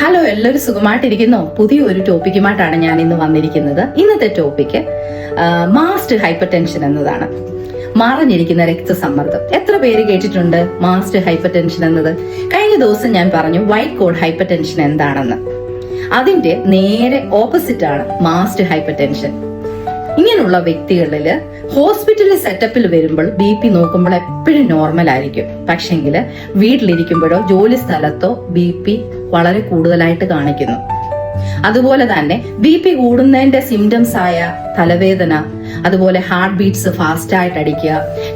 Hello, എല്ലാവരും സുഖമായിട്ടിരിക്കുന്നോ? പുതിയൊരു ടോപ്പിക്കുമായിട്ടാണ് ഞാൻ ഇന്ന് വന്നിരിക്കുന്നത്. ഇന്നത്തെ ടോപ്പിക്ക് മാസ്റ്റ് ഹൈപ്പർ ടെൻഷൻ എന്നതാണ്. മറഞ്ഞിരിക്കുന്ന രക്തസമ്മർദ്ദം. എത്ര പേര് കേട്ടിട്ടുണ്ട് മാസ്റ്റ് ഹൈപ്പർ ടെൻഷൻ എന്നത്? കഴിഞ്ഞ ദിവസം ഞാൻ പറഞ്ഞു വൈറ്റ് കോഡ് ഹൈപ്പർ ടെൻഷൻ എന്താണെന്ന്. അതിന്റെ നേരെ ഓപ്പോസിറ്റ് ആണ് മാസ്റ്റ് ഹൈപ്പർ ടെൻഷൻ. ഇങ്ങനെയുള്ള വ്യക്തികളില് ഹോസ്പിറ്റലിൽ സെറ്റപ്പിൽ വരുമ്പോൾ BP നോക്കുമ്പോൾ എപ്പോഴും നോർമൽ ആയിരിക്കും. പക്ഷെങ്കില് വീട്ടിലിരിക്കുമ്പോഴോ ജോലി സ്ഥലത്തോ BP വളരെ കൂടുതലായിട്ട് കാണിക്കുന്നു. അതുപോലെ തന്നെ BP കൂടുന്നതിന്റെ സിംറ്റംസ് ആയ തലവേദന, അതുപോലെ ഹാർട്ട് ബീറ്റ്സ് ഫാസ്റ്റ് ആയിട്ട് അടിക്കുക,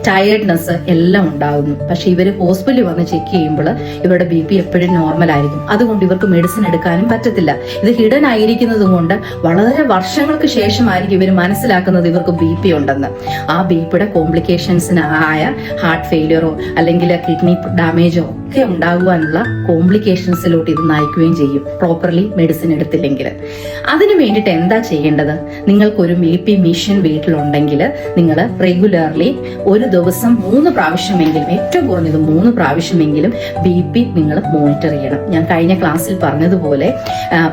ടയർഡ്നെസ് എല്ലാം ഉണ്ടാകുന്നു. പക്ഷെ ഇവര് ഹോസ്പിറ്റലിൽ വന്ന് ചെക്ക് ചെയ്യുമ്പോൾ ഇവരുടെ BP എപ്പോഴും നോർമൽ ആയിരിക്കും. അതുകൊണ്ട് ഇവർക്ക് മെഡിസിൻ എടുക്കാനും പറ്റത്തില്ല. ഇത് ഹിഡൻ ആയിരിക്കുന്നത് കൊണ്ട് വളരെ വർഷങ്ങൾക്ക് ശേഷമായിരിക്കും ഇവർ മനസ്സിലാക്കുന്നത് ഇവർക്ക് BP ഉണ്ടെന്ന്. ആ BPയുടെ കോംപ്ലിക്കേഷൻസിന് ആയ ഹാർട്ട് ഫെയിലിയറോ അല്ലെങ്കിൽ കിഡ്നി ഡാമേജോ ഒക്കെ ഉണ്ടാകുവാനുള്ള കോംപ്ലിക്കേഷൻസിലോട്ട് ഇത് നയിക്കുകയും ചെയ്യും, പ്രോപ്പർലി മെഡിസിൻ എടുത്തില്ലെങ്കിൽ. അതിനു വേണ്ടിയിട്ട് എന്താ ചെയ്യേണ്ടത്? നിങ്ങൾക്കൊരു BP മെഷീൻ വീട്ടിലുണ്ടെങ്കിൽ നിങ്ങൾ റെഗുലർലി ഒരു ദിവസം 3 പ്രാവശ്യമെങ്കിലും, ഏറ്റവും കുറഞ്ഞത് 3 പ്രാവശ്യമെങ്കിലും BP നിങ്ങൾ മോണിറ്റർ ചെയ്യണം. ഞാൻ കഴിഞ്ഞ ക്ലാസ്സിൽ പറഞ്ഞതുപോലെ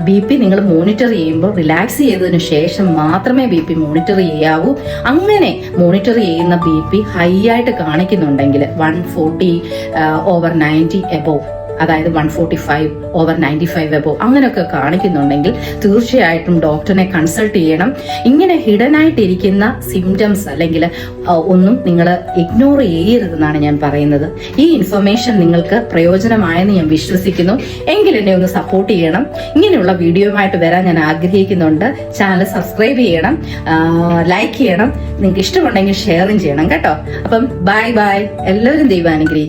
BP നിങ്ങൾ മോണിറ്റർ ചെയ്യുമ്പോൾ റിലാക്സ് ചെയ്തതിനു ശേഷം മാത്രമേ BP മോണിറ്റർ ചെയ്യാവൂ. അങ്ങനെ മോണിറ്റർ ചെയ്യുന്ന BP ഹൈ ആയിട്ട് കാണിക്കുന്നുണ്ടെങ്കിൽ 140/90 എബോവ്, അതായത് 145/95 എബോവ് അങ്ങനെയൊക്കെ കാണിക്കുന്നുണ്ടെങ്കിൽ തീർച്ചയായിട്ടും ഡോക്ടറിനെ കൺസൾട്ട് ചെയ്യണം. ഇങ്ങനെ ഹിഡൻ ആയിട്ടിരിക്കുന്ന സിംറ്റംസ് അല്ലെങ്കിൽ ഒന്നും നിങ്ങൾ ഇഗ്നോർ ചെയ്യരുതെന്നാണ് ഞാൻ പറയുന്നത്. ഈ ഇൻഫർമേഷൻ നിങ്ങൾക്ക് പ്രയോജനമായെന്ന് ഞാൻ വിശ്വസിക്കുന്നു. എങ്കിൽ എന്നെ ഒന്ന് സപ്പോർട്ട് ചെയ്യണം. ഇങ്ങനെയുള്ള വീഡിയോയുമായിട്ട് വരാൻ ഞാൻ ആഗ്രഹിക്കുന്നുണ്ട്. ചാനൽ സബ്സ്ക്രൈബ് ചെയ്യണം, ലൈക്ക് ചെയ്യണം, നിങ്ങൾക്ക് ഇഷ്ടമുണ്ടെങ്കിൽ ഷെയറും ചെയ്യണം കേട്ടോ. അപ്പം ബൈ ബൈ, എല്ലാവരും ദൈവാനുഗ്രഹിക്കും.